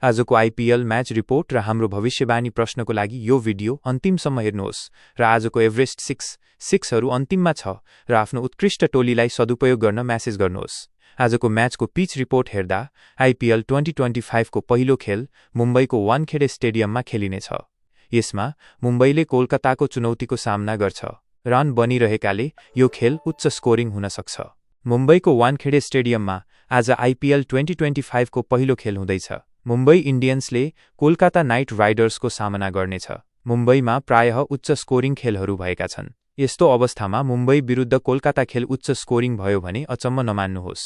आजको IPL match report र हाम्रो भविष्यवाणी प्रश्नको लागि यो भिडियो अन्तिमसम्म हेर्नुहोस् र आजको एभरेस्ट सिक्सहरू अन्तिममा छ र आफ्नो उत्कृष्ट टोलीलाई सदुपयोग गर्न म्यासेज गर्नुहोस्। आजको म्याचको पिच रिपोर्ट हेर्दा आइपिएल 2025 को पहिलो खेल मुम्बईको वानखेडे स्टेडियममा खेलिनेछ। यसमा मुम्बईले कोलकाताको चुनौतीको सामना गर्छ। रन बनिरहेकाले यो खेल उच्च स्कोरिङ हुन सक्छ। मुम्बईको वानखेडे स्टेडियममा आज आइपिएल 2025 को पहिलो खेल हुँदैछ। मुम्बई इन्डियन्सले कोलकाता नाइट राइडर्सको सामना गर्नेछ। मुम्बईमा प्रायः उच्च स्कोरिङ खेलहरू भएका छन्। यस्तो अवस्थामा मुम्बई विरुद्ध कोलकाता खेल उच्च स्कोरिङ भयो भने अचम्म नमान्नुहोस्।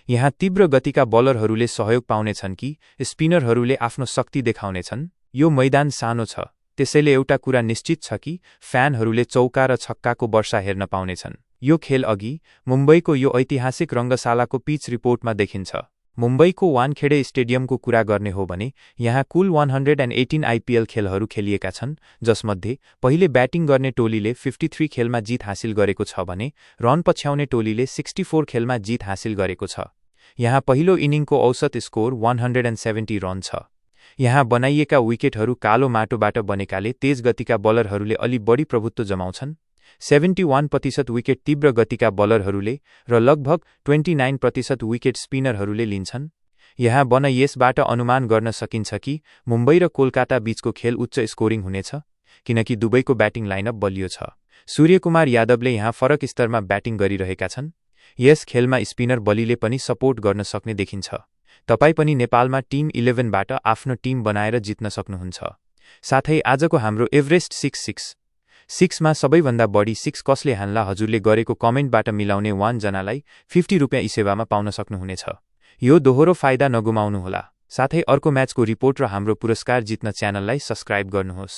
यहाँ तीव्र गतिका बलरहरूले सहयोग पाउनेछन् कि स्पिनरहरूले आफ्नो शक्ति देखाउनेछन्। यो मैदान सानो छ, त्यसैले एउटा कुरा निश्चित छ कि फ्यानहरूले चौका र छक्काको वर्षा हेर्न पाउनेछन्। यो खेल अघि मुम्बईको यो ऐतिहासिक रङ्गशालाको पिच रिपोर्टमा देखिन्छ। मुम्बईको वानखेडे स्टेडियमको कुरा गर्ने हो भने यहाँ कुल 118 आइपिएल खेलहरू खेलिएका छन्, जसमध्ये पहिले ब्याटिङ गर्ने टोलीले 53 खेलमा जित हासिल गरेको छ भने रन पछ्याउने टोलीले 64 खेलमा जित हासिल गरेको छ। यहाँ पहिलो इनिङको औसत स्कोर 170 रन छ। यहाँ बनाइएका विकेटहरू कालो माटोबाट बनेकाले तेज गतिका बलरहरूले अलि बढी प्रभुत्व जमाउँछन्। 71% विकेट तीव्र गतिका बलरहरूले र लगभग 29% विकेट स्पिनरहरूले लिन्छन्। यहाँ यसबाट अनुमान गर्न सकिन्छ कि मुम्बई र कोलकाता बीचको खेल उच्च स्कोरिङ हुनेछ, किनकि दुवैको ब्याटिङ लाइनअप बलियो छ। सूर्यकुमार यादवले यहाँ फरक स्तरमा ब्याटिङ गरिरहेका छन्। यस खेलमा स्पिनर बलीले पनि सपोर्ट गर्न सक्ने देखिन्छ। तपाईँ पनि नेपालमा टिम 11बाट आफ्नो टिम बनाएर जित्न सक्नुहुन्छ। साथै आजको हाम्रो एभरेस्ट 6मा सबैभन्दा बढी 6 कसले हान्ला हजुरले गरेको कमेन्टबाट मिलाउने 1 जनालाई 50 रुपियाँ इसेवामा पाउन सक्नुहुनेछ। यो दोहोरो फाइदा नगुमाउनुहोला। साथै अर्को म्याचको रिपोर्ट र हाम्रो पुरस्कार जित्न च्यानललाई सब्स्क्राइब गर्नुहोस्।